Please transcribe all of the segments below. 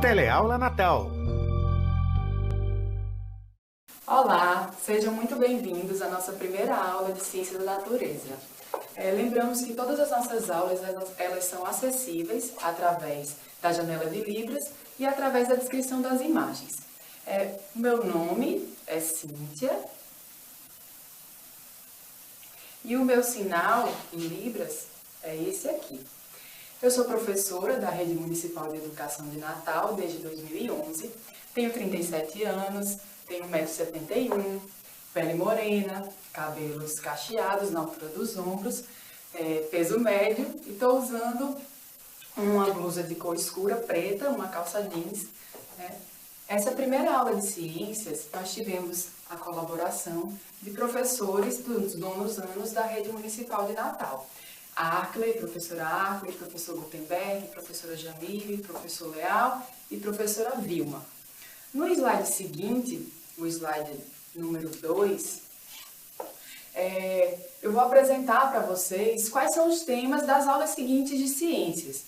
Teleaula Natal. Olá, sejam muito bem-vindos à nossa primeira aula de Ciência da Natureza. Lembramos que todas as nossas aulas elas são acessíveis através da janela de Libras e através da descrição das imagens. Meu nome é Cíntia e o meu sinal em Libras é esse aqui. Eu sou professora da Rede Municipal de Educação de Natal desde 2011, tenho 37 anos, tenho 1,71 m, pele morena, cabelos cacheados na altura dos ombros, peso médio e estou usando uma blusa de cor escura preta, uma calça jeans. Essa primeira aula de ciências nós tivemos a colaboração de professores dos nonos anos da Rede Municipal de Natal. Professora Arkley, professor Gutenberg, professora Jamile, professor Leal e professora Vilma. No slide seguinte, o slide número 2, eu vou apresentar para vocês quais são os temas das aulas seguintes de ciências.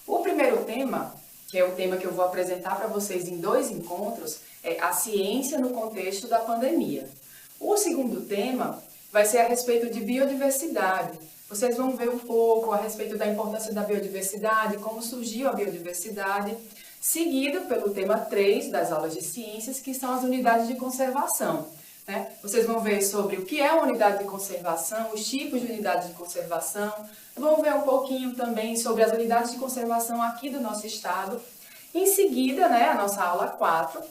O primeiro tema, que é o tema que eu vou apresentar para vocês em 2 encontros, é a ciência no contexto da pandemia. O segundo tema vai ser a respeito de biodiversidade. Vocês vão ver um pouco a respeito da importância da biodiversidade, como surgiu a biodiversidade, seguido pelo tema 3 das aulas de ciências, que são as unidades de conservação. Vocês vão ver sobre o que é uma unidade de conservação, os tipos de unidades de conservação, vão ver um pouquinho também sobre as unidades de conservação aqui do nosso estado. Em seguida, a nossa aula 4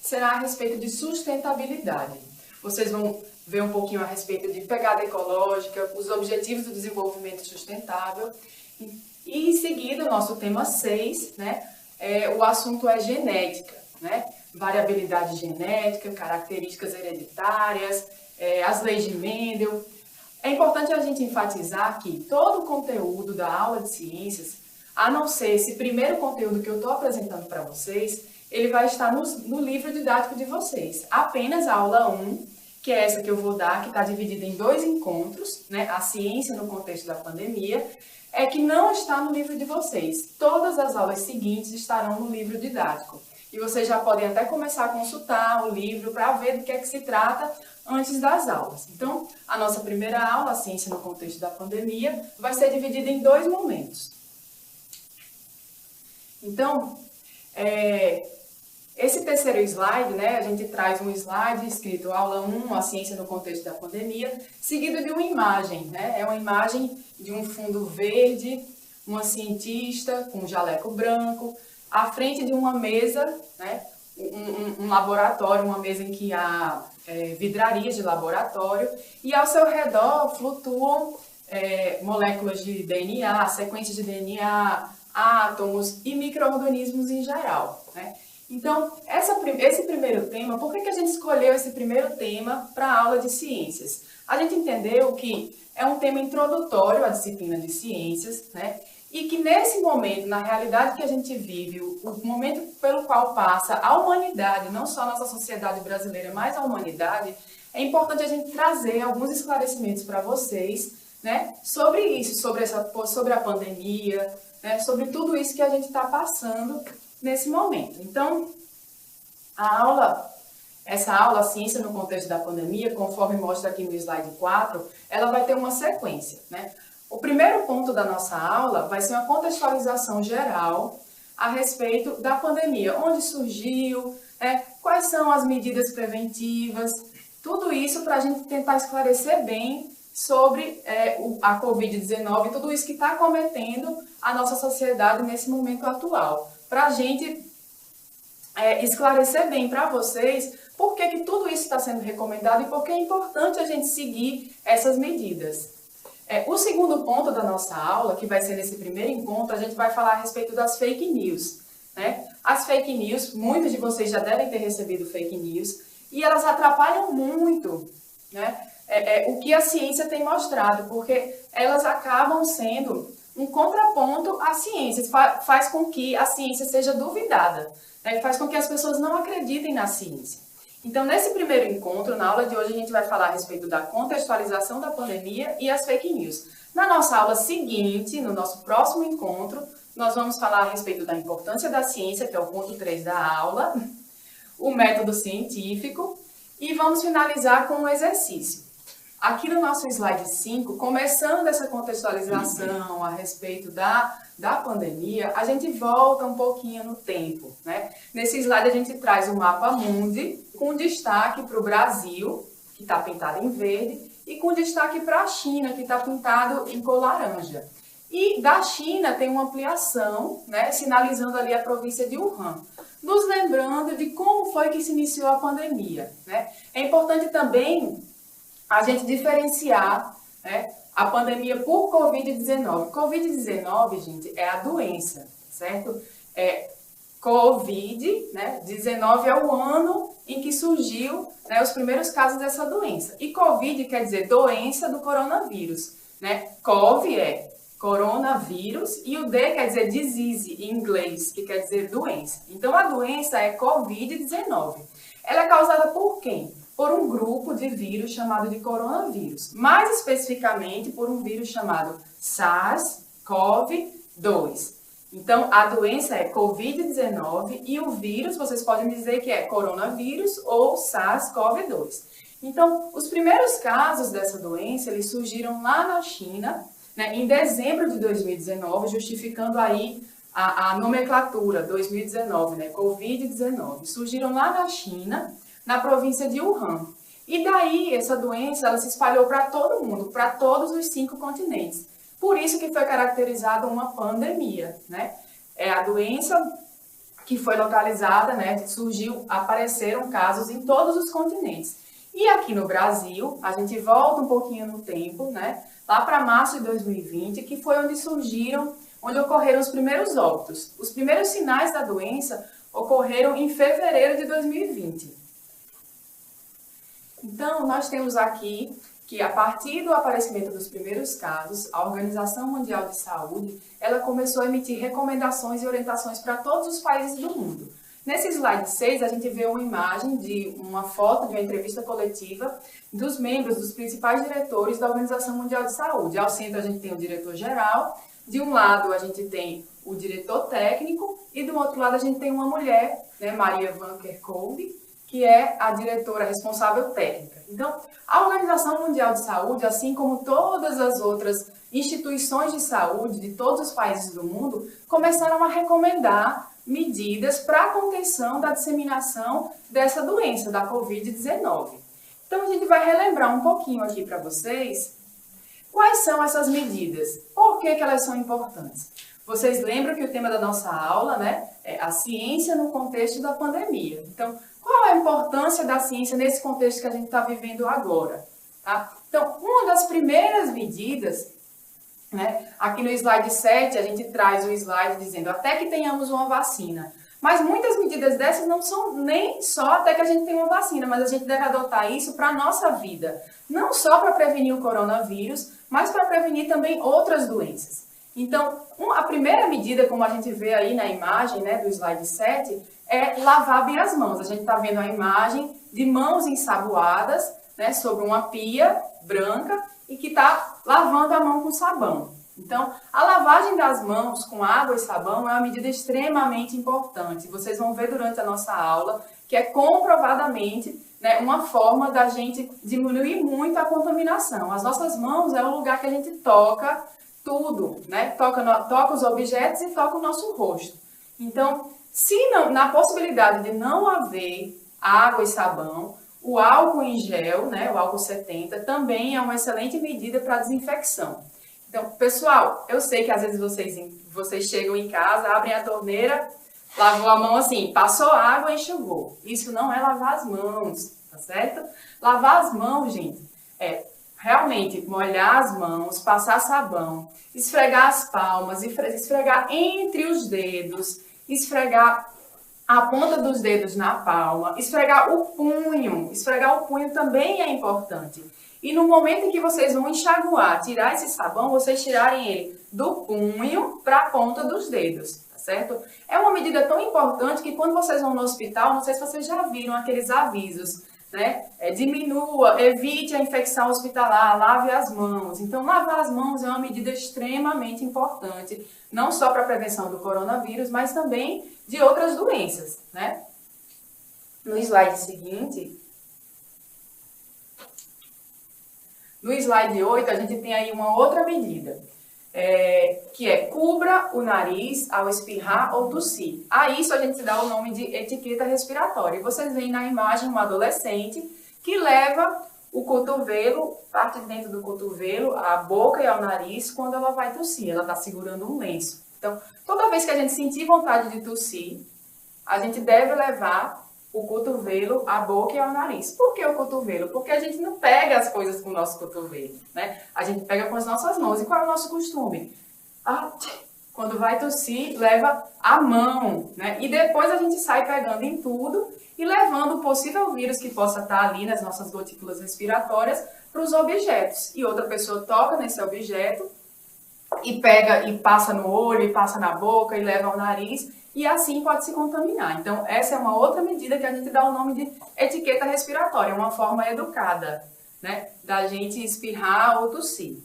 será a respeito de sustentabilidade. Vocês vão ver um pouquinho a respeito de pegada ecológica, os objetivos do desenvolvimento sustentável. E em seguida, o nosso tema 6, o assunto é genética, variabilidade genética, características hereditárias, as leis de Mendel. É importante a gente enfatizar que todo o conteúdo da aula de ciências, a não ser esse primeiro conteúdo que eu estou apresentando para vocês, ele vai estar no livro didático de vocês. Apenas a aula 1, que é essa que eu vou dar, que está dividida em 2 encontros, a ciência no contexto da pandemia, é que não está no livro de vocês. Todas as aulas seguintes estarão no livro didático. E vocês já podem até começar a consultar o livro para ver do que é que se trata antes das aulas. Então, a nossa primeira aula, a ciência no contexto da pandemia, vai ser dividida em 2 momentos. Então, esse terceiro slide, a gente traz um slide escrito aula 1, a ciência no contexto da pandemia, seguido de uma imagem, É uma imagem de um fundo verde, uma cientista com um jaleco branco, à frente de uma mesa, um laboratório, uma mesa em que há vidrarias de laboratório, e ao seu redor flutuam moléculas de DNA, sequências de DNA, átomos e micro-organismos em geral. Então, esse primeiro tema, por que a gente escolheu esse primeiro tema para a aula de ciências? A gente entendeu que é um tema introdutório à disciplina de ciências, e que nesse momento, na realidade que a gente vive, o momento pelo qual passa a humanidade, não só a nossa sociedade brasileira, mas a humanidade, é importante a gente trazer alguns esclarecimentos para vocês, sobre isso, sobre a pandemia, sobre tudo isso que a gente está passando nesse momento. Então, essa aula, a ciência no contexto da pandemia, conforme mostra aqui no slide 4, ela vai ter uma sequência, O primeiro ponto da nossa aula vai ser uma contextualização geral a respeito da pandemia, onde surgiu, quais são as medidas preventivas, tudo isso para a gente tentar esclarecer bem sobre a Covid-19 e tudo isso que está acometendo a nossa sociedade nesse momento atual. Para a gente esclarecer bem para vocês por que tudo isso está sendo recomendado e por que é importante a gente seguir essas medidas. O segundo ponto da nossa aula, que vai ser nesse primeiro encontro, a gente vai falar a respeito das fake news. As fake news, muitos de vocês já devem ter recebido fake news, e elas atrapalham muito o que a ciência tem mostrado, porque elas acabam sendo um contraponto à ciência, faz com que a ciência seja duvidada, faz com que as pessoas não acreditem na ciência. Então, nesse primeiro encontro, na aula de hoje, a gente vai falar a respeito da contextualização da pandemia e as fake news. Na nossa aula seguinte, no nosso próximo encontro, nós vamos falar a respeito da importância da ciência, que é o ponto 3 da aula, o método científico, e vamos finalizar com um exercício. Aqui no nosso slide 5, começando essa contextualização a respeito da pandemia, a gente volta um pouquinho no tempo, né? Nesse slide a gente traz o mapa mundi, com destaque para o Brasil, que está pintado em verde, e com destaque para a China, que está pintado em cor laranja. E da China tem uma ampliação, né, sinalizando ali a província de Wuhan, nos lembrando de como foi que se iniciou a pandemia, né? É importante também a gente diferenciar, né, a pandemia por Covid-19. Covid-19, gente, é a doença, certo? Covid, né, 19 é o ano em que surgiu, né, os primeiros casos dessa doença. E Covid quer dizer doença do coronavírus, né? Cov é coronavírus e o D quer dizer disease em inglês, que quer dizer doença. Então a doença é Covid-19. Ela é causada por quem? Por um grupo de vírus chamado de coronavírus. Mais especificamente por um vírus chamado SARS-CoV-2. Então, a doença é Covid-19 e o vírus, vocês podem dizer que é coronavírus ou SARS-CoV-2. Então, os primeiros casos dessa doença, eles surgiram lá na China, né, em dezembro de 2019, justificando aí a nomenclatura 2019, né, Covid-19. Surgiram lá na China, na província de Wuhan. E daí, essa doença, ela se espalhou para todo mundo, para todos os 5 continentes. Por isso que foi caracterizada uma pandemia, né? É a doença que foi localizada, né? Apareceram casos em todos os continentes. E aqui no Brasil, a gente volta um pouquinho no tempo, né? Lá para março de 2020, que foi onde ocorreram os primeiros óbitos. Os primeiros sinais da doença ocorreram em fevereiro de 2020. Então, nós temos aqui que a partir do aparecimento dos primeiros casos, a Organização Mundial de Saúde, ela começou a emitir recomendações e orientações para todos os países do mundo. Nesse slide 6, a gente vê uma imagem de uma foto de uma entrevista coletiva dos membros, dos principais diretores da Organização Mundial de Saúde. Ao centro a gente tem o diretor-geral, de um lado a gente tem o diretor técnico e do outro lado a gente tem uma mulher, né, Maria Van Kerkhove, que é a diretora responsável técnica. Então, a Organização Mundial de Saúde, assim como todas as outras instituições de saúde de todos os países do mundo, começaram a recomendar medidas para a contenção da disseminação dessa doença, da Covid-19. Então, a gente vai relembrar um pouquinho aqui para vocês quais são essas medidas, por que elas são importantes. Vocês lembram que o tema da nossa aula, né, é a ciência no contexto da pandemia. Então, qual é a importância da ciência nesse contexto que a gente está vivendo agora? Tá? Então, uma das primeiras medidas, né, aqui no slide 7, a gente traz o slide dizendo até que tenhamos uma vacina. Mas muitas medidas dessas não são nem só até que a gente tenha uma vacina, mas a gente deve adotar isso para a nossa vida. Não só para prevenir o coronavírus, mas para prevenir também outras doenças. Então, a primeira medida, como a gente vê aí na imagem, né, do slide 7, é lavar bem as mãos. A gente está vendo a imagem de mãos ensaboadas, né, sobre uma pia branca e que está lavando a mão com sabão. Então, a lavagem das mãos com água e sabão é uma medida extremamente importante. Vocês vão ver durante a nossa aula que é comprovadamente, né, uma forma da gente diminuir muito a contaminação. As nossas mãos é o lugar que a gente toca tudo, né? Toca os objetos e toca o nosso rosto. Então, se não, na possibilidade de não haver água e sabão, o álcool em gel, né, o álcool 70, também é uma excelente medida para desinfecção. Então, pessoal, eu sei que às vezes vocês chegam em casa, abrem a torneira, lavou a mão assim, passou água e enxugou. Isso não é lavar as mãos, tá certo? Lavar as mãos, gente, é realmente molhar as mãos, passar sabão, esfregar as palmas, esfregar entre os dedos, esfregar a ponta dos dedos na palma, esfregar o punho também é importante. E no momento em que vocês vão enxaguar, tirar esse sabão, vocês tirarem ele do punho para a ponta dos dedos, tá certo? É uma medida tão importante que quando vocês vão no hospital, não sei se vocês já viram aqueles avisos, né? Diminua, evite a infecção hospitalar, lave as mãos. Então, lavar as mãos é uma medida extremamente importante, não só para a prevenção do coronavírus, mas também de outras doenças, né? No slide seguinte, no slide 8, a gente tem aí uma outra medida, que é cubra o nariz ao espirrar ou tossir. A isso a gente dá o nome de etiqueta respiratória. E vocês veem na imagem uma adolescente que leva o cotovelo, parte de dentro do cotovelo, a boca e ao nariz quando ela vai tossir. Ela está segurando um lenço. Então, toda vez que a gente sentir vontade de tossir, a gente deve levar o cotovelo, a boca e ao nariz. Por que o cotovelo? Porque a gente não pega as coisas com o nosso cotovelo, né? A gente pega com as nossas mãos. E qual é o nosso costume? Quando vai tossir, leva a mão, né? E depois a gente sai pegando em tudo e levando o possível vírus que possa estar ali nas nossas gotículas respiratórias para os objetos. E outra pessoa toca nesse objeto e pega e passa no olho, e passa na boca e leva ao nariz. E assim pode se contaminar. Então, essa é uma outra medida que a gente dá o nome de etiqueta respiratória, uma forma educada, né, da gente espirrar ou tossir.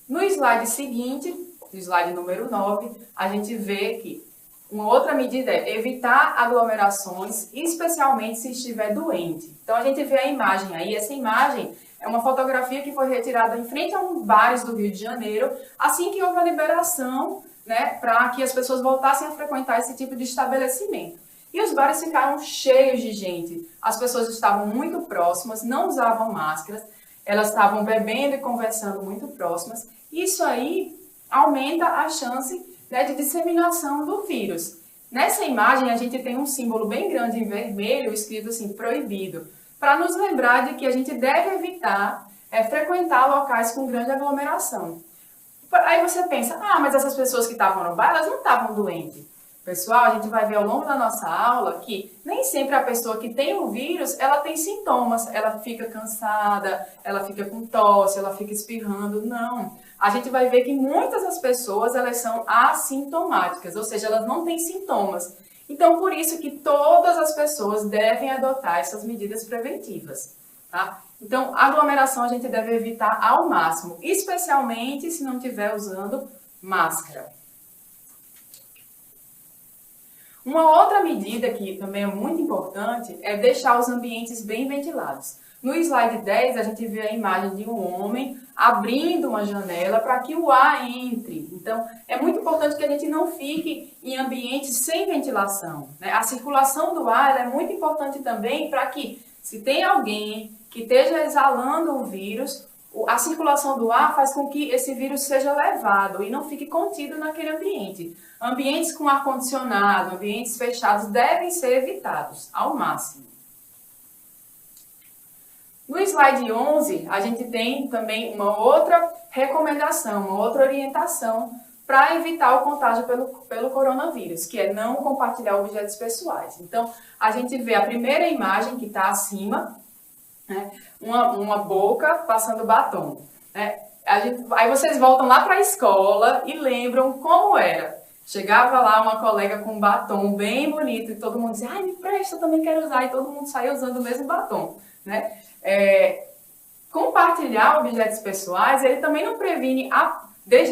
No slide seguinte, no slide número 9, a gente vê que uma outra medida é evitar aglomerações, especialmente se estiver doente. Então, a gente vê a imagem aí, essa imagem é uma fotografia que foi retirada em frente a um bares do Rio de Janeiro, assim que houve a liberação, né, para que as pessoas voltassem a frequentar esse tipo de estabelecimento. E os bares ficaram cheios de gente. As pessoas estavam muito próximas, não usavam máscaras, elas estavam bebendo e conversando muito próximas. Isso aí aumenta a chance, né, de disseminação do vírus. Nessa imagem, a gente tem um símbolo bem grande em vermelho, escrito assim, proibido, para nos lembrar de que a gente deve evitar frequentar locais com grande aglomeração. Aí você pensa, mas essas pessoas que estavam no bar, elas não estavam doentes. Pessoal, a gente vai ver ao longo da nossa aula que nem sempre a pessoa que tem o vírus, ela tem sintomas. Ela fica cansada, ela fica com tosse, ela fica espirrando. Não. A gente vai ver que muitas das pessoas, elas são assintomáticas, ou seja, elas não têm sintomas. Então, por isso que todas as pessoas devem adotar essas medidas preventivas, tá? Então, aglomeração a gente deve evitar ao máximo, especialmente se não estiver usando máscara. Uma outra medida que também é muito importante é deixar os ambientes bem ventilados. No slide 10, a gente vê a imagem de um homem abrindo uma janela para que o ar entre. Então, é muito importante que a gente não fique em ambientes sem ventilação, né? A circulação do ar é muito importante também para que, se tem alguém que esteja exalando o vírus, a circulação do ar faz com que esse vírus seja levado e não fique contido naquele ambiente. Ambientes com ar-condicionado, ambientes fechados devem ser evitados ao máximo. No slide 11, a gente tem também uma outra recomendação, uma outra orientação para evitar o contágio pelo coronavírus, que é não compartilhar objetos pessoais. Então, a gente vê a primeira imagem que está acima, né, uma boca passando batom, né? Aí vocês voltam lá para a escola e lembram como era. Chegava lá uma colega com um batom bem bonito e todo mundo dizia, me presta, eu também quero usar, e todo mundo saía usando o mesmo batom, né? Compartilhar objetos pessoais, ele também não previne,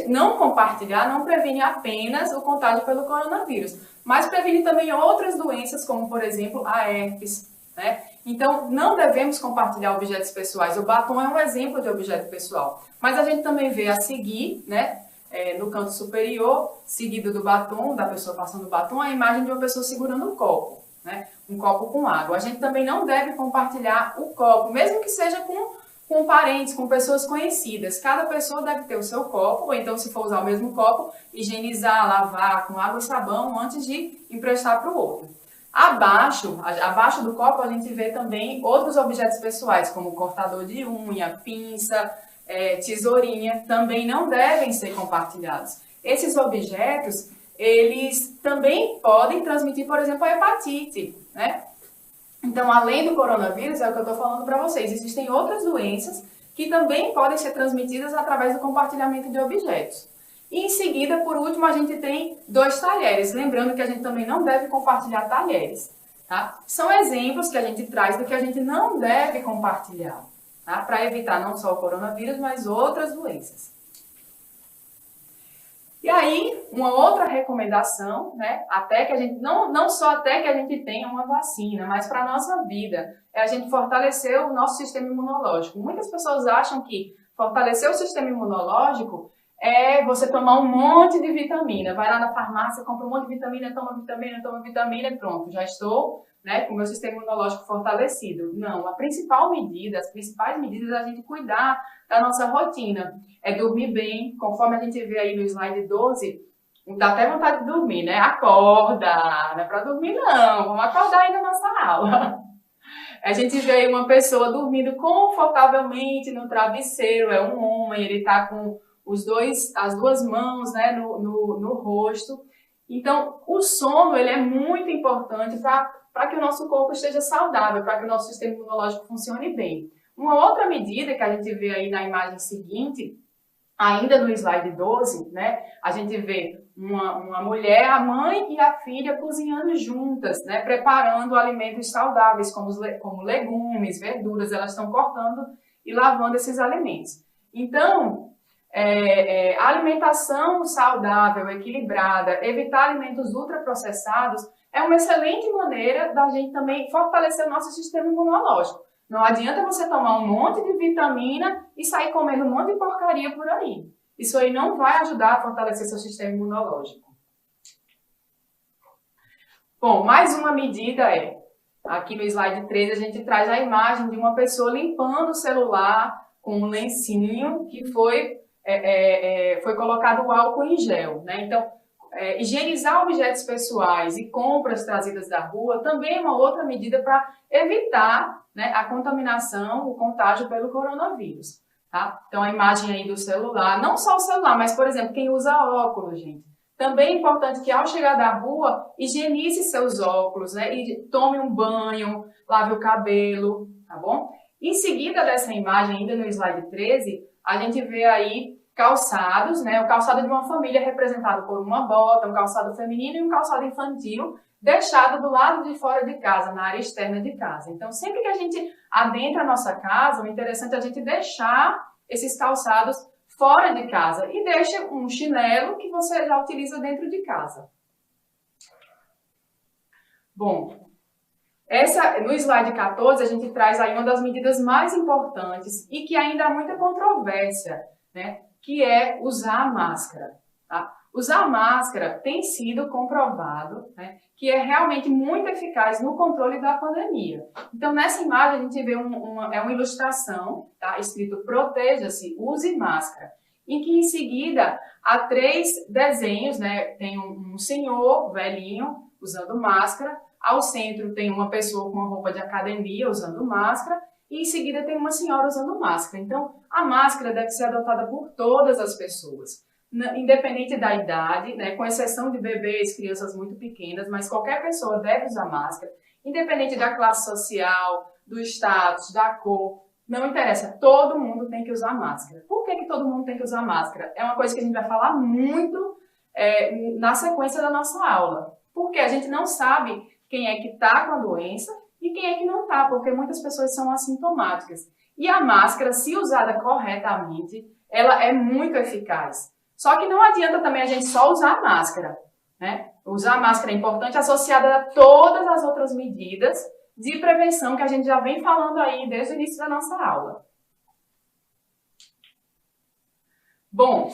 não compartilhar não previne apenas o contágio pelo coronavírus, mas previne também outras doenças, como por exemplo a herpes, né? Então, não devemos compartilhar objetos pessoais. O batom é um exemplo de objeto pessoal, mas a gente também vê a seguir, né, no canto superior, seguido do batom, da pessoa passando o batom, a imagem de uma pessoa segurando um copo, né? Um copo com água. A gente também não deve compartilhar o copo, mesmo que seja com parentes, com pessoas conhecidas. Cada pessoa deve ter o seu copo, ou então, se for usar o mesmo copo, higienizar, lavar com água e sabão antes de emprestar para o outro. Abaixo do copo, a gente vê também outros objetos pessoais, como cortador de unha, pinça, tesourinha, também não devem ser compartilhados. Esses objetos, eles também podem transmitir, por exemplo, a hepatite, né? Então, além do coronavírus, é o que eu estou falando para vocês, existem outras doenças que também podem ser transmitidas através do compartilhamento de objetos. E em seguida, por último, a gente tem 2 talheres. Lembrando que a gente também não deve compartilhar talheres. Tá? São exemplos que a gente traz do que a gente não deve compartilhar, tá? Para evitar não só o coronavírus, mas outras doenças. E aí, uma outra recomendação, né, até que a gente, não só até que a gente tenha uma vacina, mas para a nossa vida, é a gente fortalecer o nosso sistema imunológico. Muitas pessoas acham que fortalecer o sistema imunológico é você tomar um monte de vitamina. Vai lá na farmácia, compra um monte de vitamina, toma vitamina e pronto, já estou, né, com o meu sistema imunológico fortalecido. Não, a principal medida, as principais medidas é a gente cuidar da nossa rotina. É dormir bem, conforme a gente vê aí no slide 12, dá até vontade de dormir, né? Acorda, não é para dormir não, vamos acordar aí na nossa aula. A gente vê aí uma pessoa dormindo confortavelmente no travesseiro, é um homem, ele está com as duas mãos, né, no rosto. Então, o sono ele é muito importante para que o nosso corpo esteja saudável, para que o nosso sistema imunológico funcione bem. Uma outra medida que a gente vê aí na imagem seguinte, ainda no slide 12, né, a gente vê uma mulher, a mãe e a filha cozinhando juntas, né, preparando alimentos saudáveis, como legumes, verduras, elas estão cortando e lavando esses alimentos. Então, a alimentação saudável, equilibrada, evitar alimentos ultraprocessados é uma excelente maneira da gente também fortalecer o nosso sistema imunológico. Não adianta você tomar um monte de vitamina e sair comendo um monte de porcaria por aí. Isso aí não vai ajudar a fortalecer seu sistema imunológico. Bom, mais uma medida aqui no slide 13 a gente traz a imagem de uma pessoa limpando o celular com um lencinho que foi colocado o álcool em gel, né? Então, higienizar objetos pessoais e compras trazidas da rua também é uma outra medida para evitar, né, a contaminação, o contágio pelo coronavírus, tá? Então, a imagem aí do celular, não só o celular, mas, por exemplo, quem usa óculos, gente. Também é importante que, ao chegar da rua, higienize seus óculos, né, e tome um banho, lave o cabelo, tá bom? Em seguida dessa imagem, ainda no slide 13, a gente vê aí calçados, né? O calçado de uma família representado por uma bota, um calçado feminino e um calçado infantil, deixado do lado de fora de casa, na área externa de casa. Então, sempre que a gente adentra a nossa casa, o interessante é a gente deixar esses calçados fora de casa e deixa um chinelo que você já utiliza dentro de casa. Bom, no slide 14 a gente traz aí uma das medidas mais importantes e que ainda há muita controvérsia, né? Que é usar a máscara. Tá? Usar a máscara tem sido comprovado, né, que é realmente muito eficaz no controle da pandemia. Então, nessa imagem, a gente vê uma ilustração, tá, escrito proteja-se, use máscara, em que, em seguida, há 3 desenhos, né, tem um senhor velhinho usando máscara, ao centro tem uma pessoa com uma roupa de academia usando máscara, e em seguida tem uma senhora usando máscara. Então, a máscara deve ser adotada por todas as pessoas, independente da idade, né, com exceção de bebês, crianças muito pequenas, mas qualquer pessoa deve usar máscara, independente da classe social, do status, da cor, não interessa, todo mundo tem que usar máscara. Por que todo mundo tem que usar máscara? É uma coisa que a gente vai falar muito na sequência da nossa aula, porque a gente não sabe quem é que está com a doença e quem é que não está, porque muitas pessoas são assintomáticas. E a máscara, se usada corretamente, ela é muito eficaz. Só que não adianta também a gente só usar a máscara, né? Usar a máscara é importante associada a todas as outras medidas de prevenção que a gente já vem falando aí desde o início da nossa aula. Bom,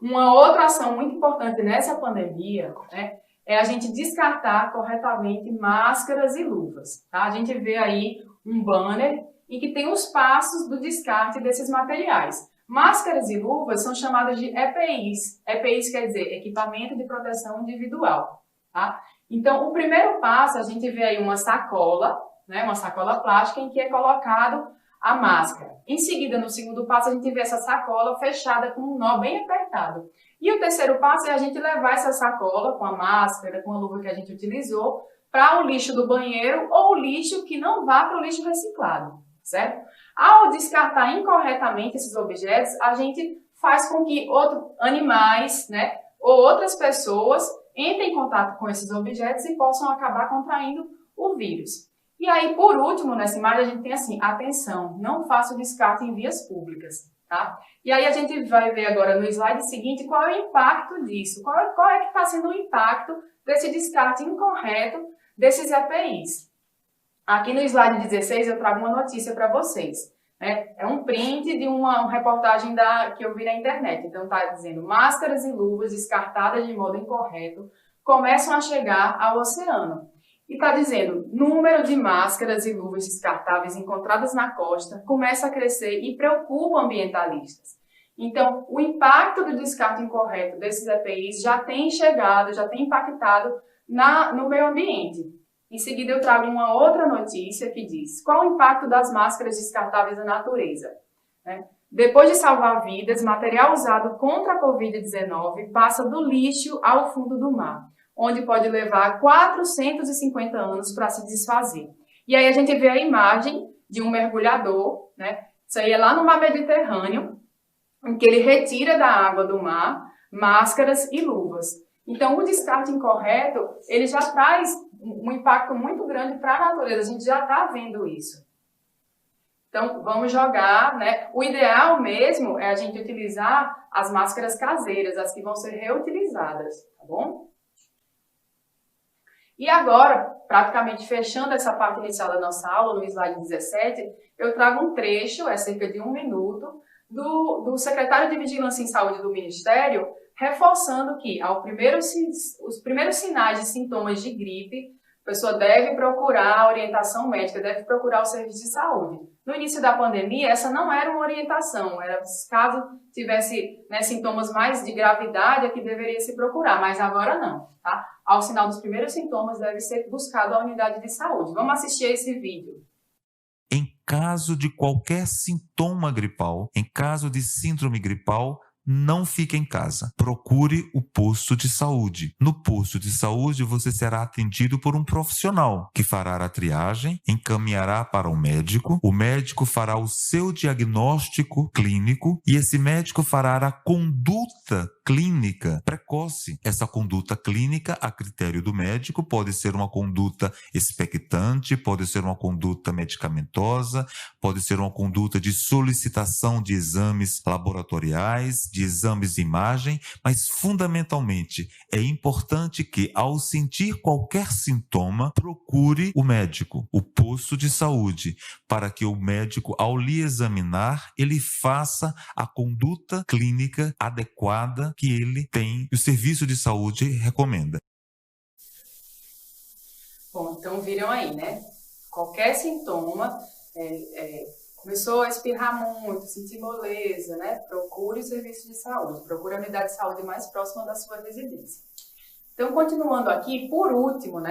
uma outra ação muito importante nessa pandemia, né, é a gente descartar corretamente máscaras e luvas. Tá? A gente vê aí um banner em que tem os passos do descarte desses materiais. Máscaras e luvas são chamadas de EPIs. EPIs quer dizer Equipamento de Proteção Individual. Tá? Então, o primeiro passo, a gente vê aí uma sacola, né, uma sacola plástica em que é colocado a máscara. Em seguida, no segundo passo, a gente vê essa sacola fechada com um nó bem apertado. E o terceiro passo é a gente levar essa sacola com a máscara, com a luva que a gente utilizou, para o lixo do banheiro ou o lixo que não vá para o lixo reciclado, certo? Ao descartar incorretamente esses objetos, a gente faz com que outros animais, né, ou outras pessoas entrem em contato com esses objetos e possam acabar contraindo o vírus. E aí, por último, nessa imagem, a gente tem assim, atenção, não faça o descarte em vias públicas, tá? E aí a gente vai ver agora no slide seguinte qual é o impacto disso, qual é que está sendo o impacto desse descarte incorreto desses EPIs. Aqui no slide 16 eu trago uma notícia para vocês. É um print de uma reportagem que eu vi na internet. Então está dizendo, máscaras e luvas descartadas de modo incorreto começam a chegar ao oceano. E está dizendo, número de máscaras e luvas descartáveis encontradas na costa começa a crescer e preocupa ambientalistas. Então, o impacto do descarte incorreto desses EPIs já tem chegado, já tem impactado no meio ambiente. Em seguida, eu trago uma outra notícia que diz, qual o impacto das máscaras descartáveis na natureza? Depois de salvar vidas, material usado contra a Covid-19 passa do lixo ao fundo do mar, onde pode levar 450 anos para se desfazer. E aí a gente vê a imagem de um mergulhador, Isso aí é lá no mar Mediterrâneo, em que ele retira da água do mar máscaras e luvas. Então, o descarte incorreto, ele já traz um impacto muito grande para a natureza. A gente já está vendo isso. Então, vamos jogar, O ideal mesmo é a gente utilizar as máscaras caseiras, as que vão ser reutilizadas, tá bom? E agora, praticamente fechando essa parte inicial da nossa aula, no slide 17, eu trago um trecho, é cerca de 1 minuto, do secretário de Vigilância em Saúde do Ministério, reforçando que, os primeiros sinais e sintomas de gripe, a pessoa deve procurar a orientação médica, deve procurar o serviço de saúde. No início da pandemia, essa não era uma orientação, era caso tivesse sintomas mais de gravidade, é que deveria se procurar, mas agora não, tá? Ao sinal dos primeiros sintomas, deve ser buscado a unidade de saúde. Vamos assistir a esse vídeo. Em caso de qualquer sintoma gripal, em caso de síndrome gripal, não fique em casa. Procure o posto de saúde. No posto de saúde, você será atendido por um profissional que fará a triagem, encaminhará para o médico fará o seu diagnóstico clínico e esse médico fará a conduta clínica precoce. Essa conduta clínica, a critério do médico, pode ser uma conduta expectante, pode ser uma conduta medicamentosa, pode ser uma conduta de solicitação de exames laboratoriais, de exames de imagem, mas fundamentalmente é importante que, ao sentir qualquer sintoma, procure o médico, o posto de saúde, para que o médico, ao lhe examinar, ele faça a conduta clínica adequada que ele tem e o serviço de saúde recomenda. Bom, então viram aí, Qualquer sintoma, começou a espirrar muito, sentir moleza, Procure o serviço de saúde, procure a unidade de saúde mais próxima da sua residência. Então, continuando aqui, por último,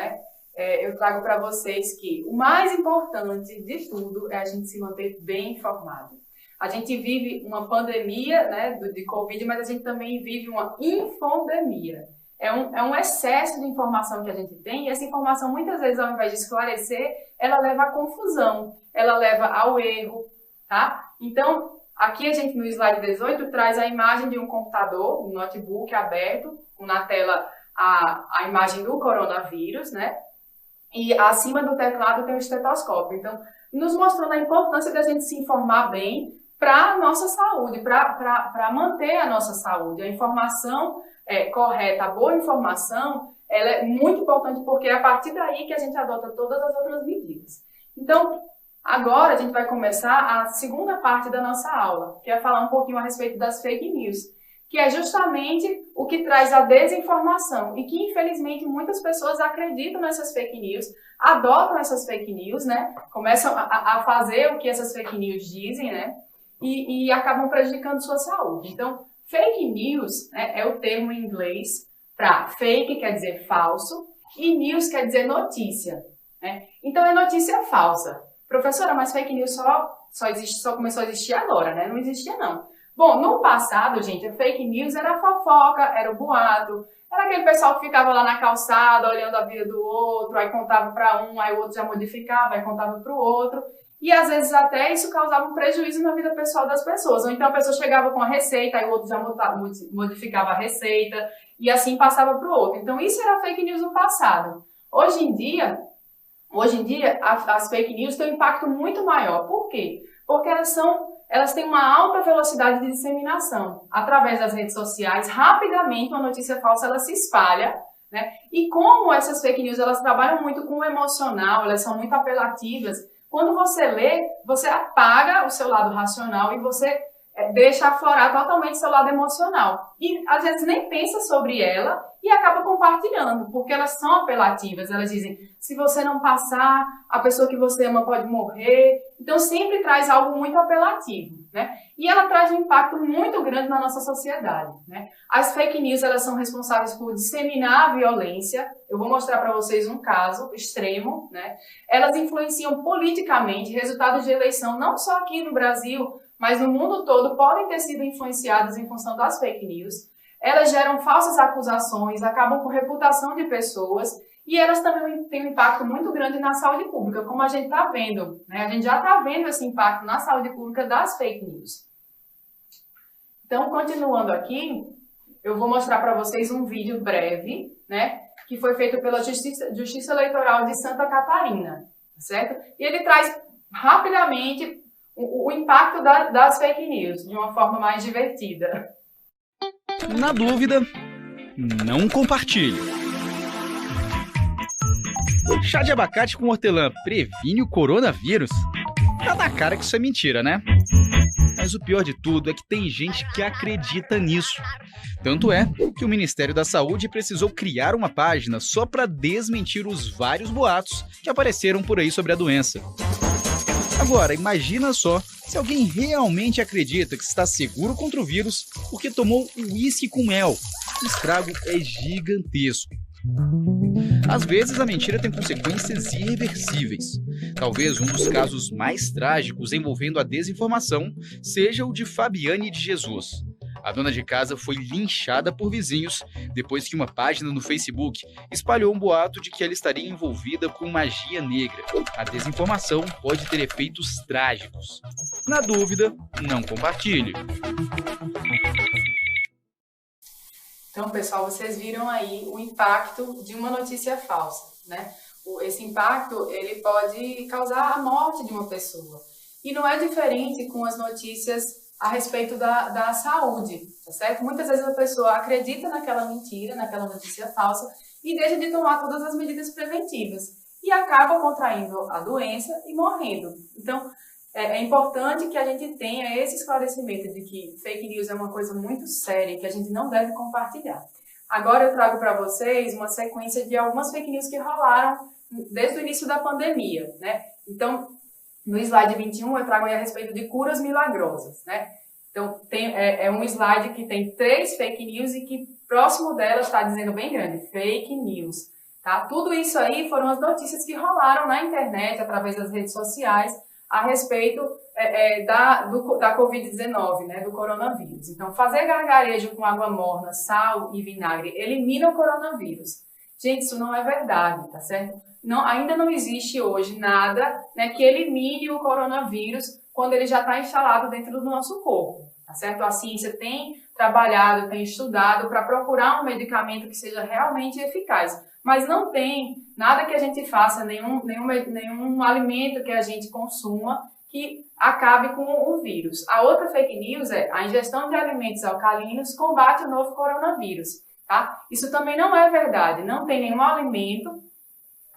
eu trago para vocês que o mais importante de tudo é a gente se manter bem informado. A gente vive uma pandemia, de Covid, mas a gente também vive uma infodemia. É um excesso de informação que a gente tem e essa informação, muitas vezes, ao invés de esclarecer, ela leva à confusão, ela leva ao erro, tá? Então, aqui a gente, no slide 18, traz a imagem de um computador, um notebook aberto, com na tela a imagem do coronavírus, E acima do teclado tem o estetoscópio. Então, nos mostrando a importância da gente se informar bem para a nossa saúde, para manter a nossa saúde. A informação correta, a boa informação, ela é muito importante porque é a partir daí que a gente adota todas as outras medidas. Então, agora a gente vai começar a segunda parte da nossa aula, que é falar um pouquinho a respeito das fake news, que é justamente o que traz a desinformação e que, infelizmente, muitas pessoas acreditam nessas fake news, adotam essas fake news, Começam a fazer o que essas fake news dizem, E acabam prejudicando sua saúde. Então, fake news é o termo em inglês para fake, quer dizer falso, e news quer dizer notícia. Então, é notícia falsa. Professora, mas fake news só começou a existir agora, Não existia, não. Bom, no passado, gente, a fake news era a fofoca, era o boato, era aquele pessoal que ficava lá na calçada, olhando a vida do outro, aí contava para um, aí o outro já modificava, aí contava para o outro. E às vezes até isso causava um prejuízo na vida pessoal das pessoas. Ou então a pessoa chegava com a receita, aí o outro já modificava a receita, e assim passava para o outro. Então isso era fake news no passado. Hoje em dia, Hoje em dia, as fake news têm um impacto muito maior. Por quê? Porque elas têm uma alta velocidade de disseminação. Através das redes sociais, rapidamente uma notícia falsa ela se espalha, né? E como essas fake news elas trabalham muito com o emocional, elas são muito apelativas, quando você lê, você apaga o seu lado racional e você deixa aflorar totalmente o seu lado emocional. E às vezes nem pensa sobre ela e acaba compartilhando, porque elas são apelativas. Elas dizem, se você não passar, a pessoa que você ama pode morrer. Então sempre traz algo muito apelativo, né? E ela traz um impacto muito grande na nossa sociedade, né? As fake news, elas são responsáveis por disseminar a violência. Eu vou mostrar para vocês um caso extremo, né? Elas influenciam politicamente resultados de eleição, não só aqui no Brasil, mas no mundo todo, podem ter sido influenciadas em função das fake news. Elas geram falsas acusações, acabam com a reputação de pessoas e elas também têm um impacto muito grande na saúde pública, como a gente está vendo, né? A gente já está vendo esse impacto na saúde pública das fake news. Então, continuando aqui, eu vou mostrar para vocês um vídeo breve, né, que foi feito pela Justiça Eleitoral de Santa Catarina, certo? E ele traz rapidamente o impacto das fake news de uma forma mais divertida. Na dúvida, não compartilhe. Chá de abacate com hortelã previne o coronavírus? Tá na cara que isso é mentira, né? Mas o pior de tudo é que tem gente que acredita nisso. Tanto é que o Ministério da Saúde precisou criar uma página só para desmentir os vários boatos que apareceram por aí sobre a doença. Agora, imagina só se alguém realmente acredita que está seguro contra o vírus porque tomou uísque com mel. O estrago é gigantesco. Às vezes a mentira tem consequências irreversíveis. Talvez um dos casos mais trágicos envolvendo a desinformação seja o de Fabiane de Jesus. A dona de casa foi linchada por vizinhos depois que uma página no Facebook espalhou um boato de que ela estaria envolvida com magia negra. A desinformação pode ter efeitos trágicos. Na dúvida, não compartilhe. Então, pessoal, vocês viram aí o impacto de uma notícia falsa, né? Esse impacto, ele pode causar a morte de uma pessoa. E não é diferente com as notícias a respeito da saúde, tá certo? Muitas vezes a pessoa acredita naquela mentira, naquela notícia falsa e deixa de tomar todas as medidas preventivas e acaba contraindo a doença e morrendo. Então, é importante que a gente tenha esse esclarecimento de que fake news é uma coisa muito séria que a gente não deve compartilhar. Agora eu trago para vocês uma sequência de algumas fake news que rolaram desde o início da pandemia, né? Então, no slide 21 eu trago aí a respeito de curas milagrosas, né? Então, é um slide que tem 3 fake news e que próximo delas está dizendo bem grande, fake news, tá? Tudo isso aí foram as notícias que rolaram na internet, através das redes sociais, a respeito da Covid-19, né, do coronavírus. Então, fazer gargarejo com água morna, sal e vinagre elimina o coronavírus. Gente, isso não é verdade, tá certo? Não, ainda não existe hoje nada, né, que elimine o coronavírus quando ele já está instalado dentro do nosso corpo, tá certo? A ciência tem trabalhado, tem estudado para procurar um medicamento que seja realmente eficaz. Mas não tem nada que a gente faça, nenhum alimento que a gente consuma que acabe com o vírus. A outra fake news é a ingestão de alimentos alcalinos combate o novo coronavírus, tá? Isso também não é verdade. Não tem nenhum alimento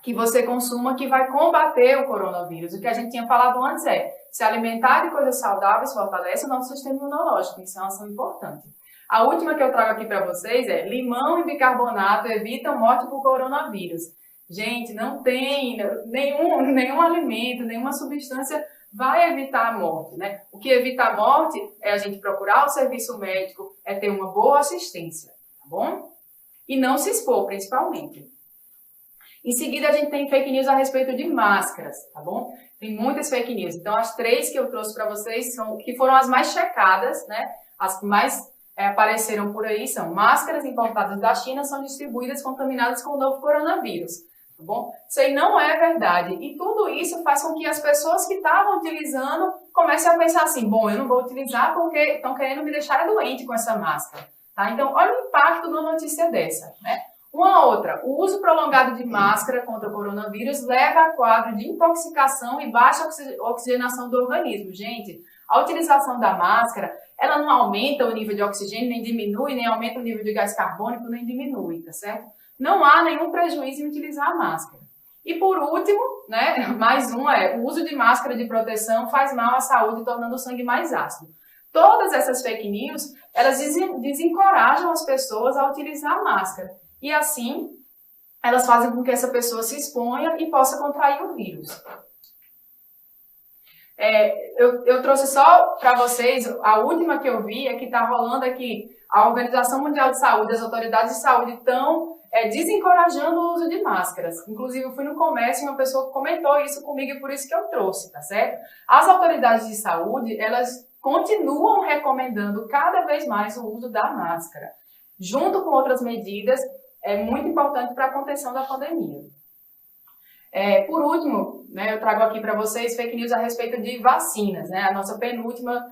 que você consuma que vai combater o coronavírus. O que a gente tinha falado antes é se alimentar de coisas saudáveis fortalece o nosso sistema imunológico. Isso é uma ação importante. A última que eu trago aqui para vocês é limão e bicarbonato evitam morte por coronavírus. Gente, não tem nenhum alimento, nenhuma substância vai evitar a morte, né? O que evita a morte é a gente procurar o serviço médico, é ter uma boa assistência, tá bom? E não se expor, principalmente. Em seguida, a gente tem fake news a respeito de máscaras, tá bom? Tem muitas fake news. Então, as 3 que eu trouxe para vocês que foram as mais checadas, né? As que mais apareceram por aí são máscaras importadas da China são distribuídas contaminadas com o novo coronavírus, tá bom? Isso aí não é verdade. E tudo isso faz com que as pessoas que estavam utilizando comecem a pensar assim, bom, eu não vou utilizar porque estão querendo me deixar doente com essa máscara, tá? Então, olha o impacto de uma notícia dessa, né? Uma outra, o uso prolongado de máscara contra o coronavírus leva a quadro de intoxicação e baixa oxigenação do organismo. Gente, a utilização da máscara, ela não aumenta o nível de oxigênio, nem diminui, nem aumenta o nível de gás carbônico, nem diminui, tá certo? Não há nenhum prejuízo em utilizar a máscara. E por último, né, mais um o uso de máscara de proteção faz mal à saúde, tornando o sangue mais ácido. Todas essas fake news, elas desencorajam as pessoas a utilizar a máscara. E assim, elas fazem com que essa pessoa se exponha e possa contrair o vírus. Eu trouxe só para vocês, a última que eu vi é que está rolando aqui. A Organização Mundial de Saúde, as autoridades de saúde estão desencorajando o uso de máscaras. Inclusive, eu fui no comércio e uma pessoa comentou isso comigo e por isso que eu trouxe, tá certo? As autoridades de saúde, elas continuam recomendando cada vez mais o uso da máscara, junto com outras medidas, muito importante para a contenção da pandemia. Por último, né, eu trago aqui para vocês fake news a respeito de vacinas, né? A nossa penúltima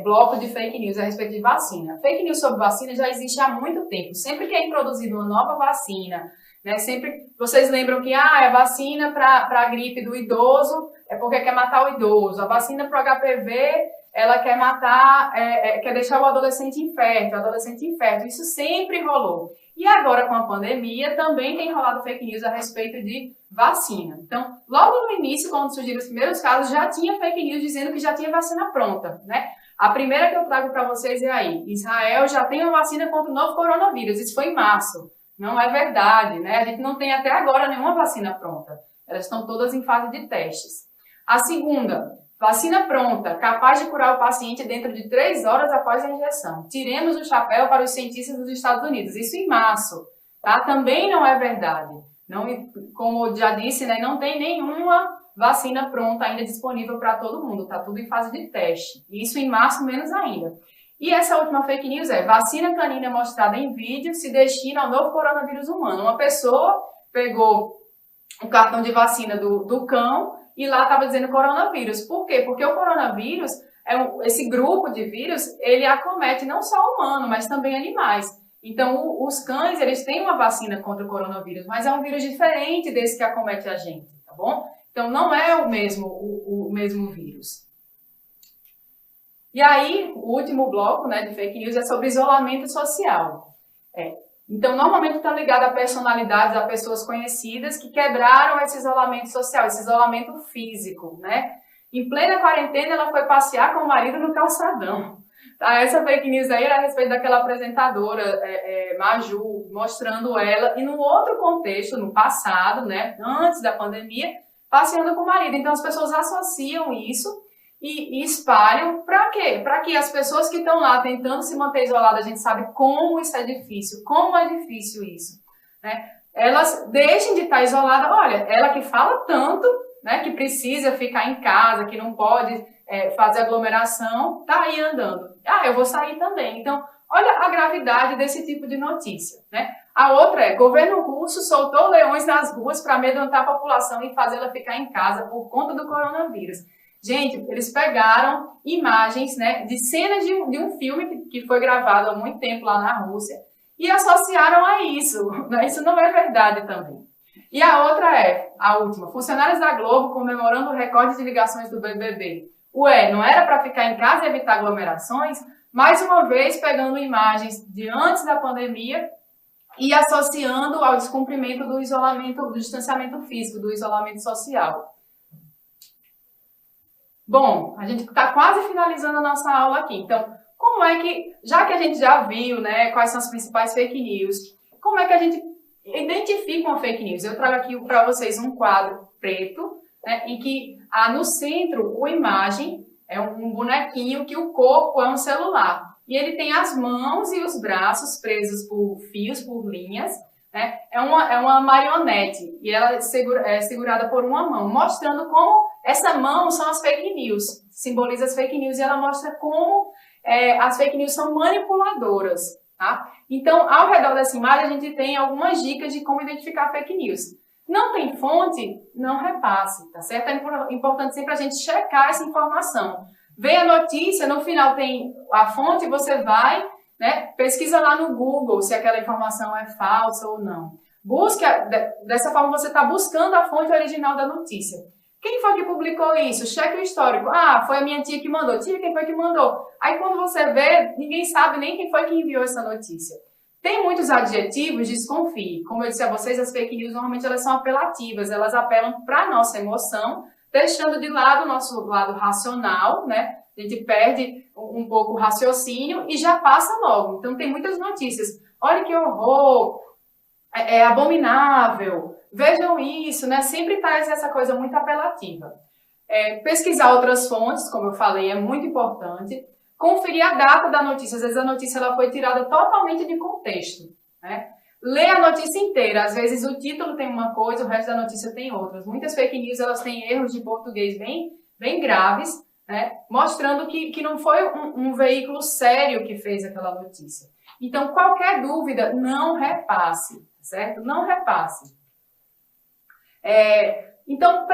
bloco de fake news a respeito de vacina. Fake news sobre vacina já existe há muito tempo. Sempre que é introduzida uma nova vacina, né, sempre vocês lembram que a vacina para a gripe do idoso é porque quer matar o idoso. A vacina para o HPV, ela quer matar, quer deixar o adolescente infértil. Isso sempre rolou. E agora, com a pandemia, também tem rolado fake news a respeito de vacina. Então, logo no início, quando surgiram os primeiros casos, já tinha fake news dizendo que já tinha vacina pronta, né? A primeira que eu trago para vocês é aí. Israel já tem uma vacina contra o novo coronavírus. Isso foi em março. Não é verdade, né? A gente não tem até agora nenhuma vacina pronta. Elas estão todas em fase de testes. A segunda, vacina pronta, capaz de curar o paciente dentro de 3 horas após a injeção. Tiremos o chapéu para os cientistas dos Estados Unidos. Isso em março, tá? Também não é verdade. Não, como eu já disse, né, não tem nenhuma vacina pronta ainda disponível para todo mundo. Tá tudo em fase de teste. Isso em março, menos ainda. E essa última fake news vacina canina mostrada em vídeo se destina ao novo coronavírus humano. Uma pessoa pegou o cartão de vacina do cão e lá estava dizendo coronavírus. Por quê? Porque o coronavírus, esse grupo de vírus, ele acomete não só o humano, mas também animais. Então, os cães, eles têm uma vacina contra o coronavírus, mas é um vírus diferente desse que acomete a gente, tá bom? Então, não é o mesmo vírus. E aí, o último bloco, né, de fake news é sobre isolamento social. Então, normalmente está ligado a personalidades, a pessoas conhecidas que quebraram esse isolamento social, esse isolamento físico, né? Em plena quarentena, ela foi passear com o marido no calçadão. Tá? Essa fake news aí é a respeito daquela apresentadora, Maju, mostrando ela, e num outro contexto, no passado, né, antes da pandemia, passeando com o marido. Então, as pessoas associam isso e espalham para quê? Para que as pessoas que estão lá tentando se manter isoladas, a gente sabe como isso é difícil, como é difícil isso, né? Elas deixem de estar isoladas. Olha, ela que fala tanto, né, que precisa ficar em casa, que não pode fazer aglomeração, tá aí andando. Eu vou sair também. Então, olha a gravidade desse tipo de notícia, né? A outra governo russo soltou leões nas ruas para amedrontar a população e fazê-la ficar em casa por conta do coronavírus. Gente, eles pegaram imagens, né, de cenas de um filme que foi gravado há muito tempo lá na Rússia e associaram a isso. Isso não é verdade também. E a outra a última, funcionários da Globo comemorando o recorde de ligações do BBB. Não era para ficar em casa e evitar aglomerações? Mais uma vez, pegando imagens de antes da pandemia e associando ao descumprimento do isolamento, do distanciamento físico, do isolamento social. Bom, a gente está quase finalizando a nossa aula aqui. Então, como é que, já que a gente já viu, né, quais são as principais fake news, como é que a gente identifica uma fake news? Eu trago aqui para vocês um quadro preto, né, em que no centro a imagem é um bonequinho que o corpo é um celular. E ele tem as mãos e os braços presos por fios, por linhas, né? É uma marionete e ela é segurada por uma mão, mostrando como essa mão são as fake news, simboliza as fake news e ela mostra como as fake news são manipuladoras, tá? Então, ao redor dessa imagem, a gente tem algumas dicas de como identificar fake news. Não tem fonte? Não repasse, tá certo? É importante sempre a gente checar essa informação. Vem a notícia, no final tem a fonte, você vai, né? Pesquisa lá no Google se aquela informação é falsa ou não. Busque, dessa forma você está buscando a fonte original da notícia. Quem foi que publicou isso? Cheque o histórico. Ah, foi a minha tia que mandou. Tia, quem foi que mandou? Aí quando você vê, ninguém sabe nem quem foi que enviou essa notícia. Tem muitos adjetivos, desconfie. Como eu disse a vocês, as fake news normalmente elas são apelativas, elas apelam para a nossa emoção, deixando de lado o nosso lado racional, né? A gente perde um pouco o raciocínio e já passa logo. Então tem muitas notícias. Olha que horror, é abominável, vejam isso, né? Sempre traz essa coisa muito apelativa. Pesquisar outras fontes, como eu falei, é muito importante. Conferir a data da notícia. Às vezes a notícia ela foi tirada totalmente de contexto, né? Ler a notícia inteira. Às vezes o título tem uma coisa, o resto da notícia tem outras. Muitas fake news elas têm erros de português bem graves, né? Mostrando que não foi um veículo sério que fez aquela notícia. Então, qualquer dúvida, não repasse, certo? Não repasse. Então,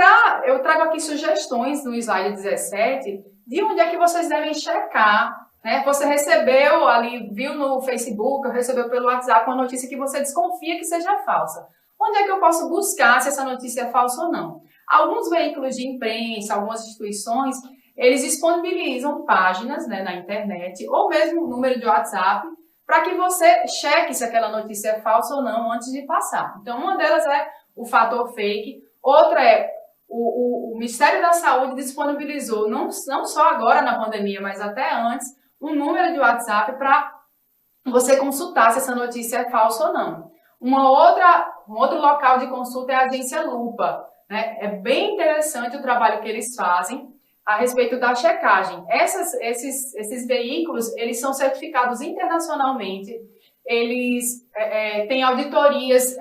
eu trago aqui sugestões no slide 17 de onde é que vocês devem checar, né? Você recebeu ali, viu no Facebook, recebeu pelo WhatsApp uma notícia que você desconfia que seja falsa. Onde é que eu posso buscar se essa notícia é falsa ou não? Alguns veículos de imprensa, algumas instituições, eles disponibilizam páginas, né, na internet ou mesmo um número de WhatsApp para que você cheque se aquela notícia é falsa ou não antes de passar. Então, uma delas é o fator fake, outra é o Ministério da Saúde disponibilizou, não só agora na pandemia, mas até antes, um número de WhatsApp para você consultar se essa notícia é falsa ou não. Um outro local de consulta é a agência Lupa, né? É bem interessante o trabalho que eles fazem a respeito da checagem. Esses veículos, eles são certificados internacionalmente, eles têm auditorias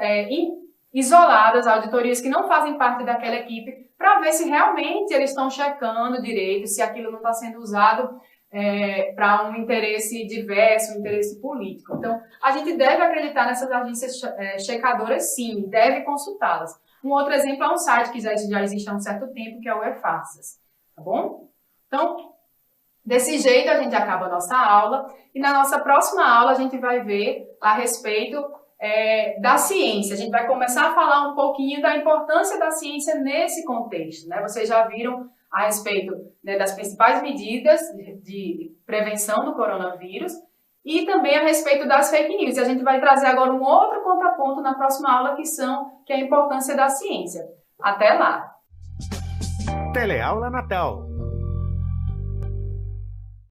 isoladas, auditorias que não fazem parte daquela equipe, para ver se realmente eles estão checando direito, se aquilo não está sendo usado para um interesse diverso, um interesse político. Então, a gente deve acreditar nessas agências checadoras, sim, deve consultá-las. Um outro exemplo é um site que já existe há um certo tempo, que é o E-Farsas, tá bom? Então, desse jeito a gente acaba a nossa aula, e na nossa próxima aula a gente vai ver a respeito da ciência. A gente vai começar a falar um pouquinho da importância da ciência nesse contexto, né? Vocês já viram a respeito, né, das principais medidas de prevenção do coronavírus e também a respeito das fake news. E a gente vai trazer agora um outro contraponto na próxima aula que é a importância da ciência. Até lá! Teleaula Natal.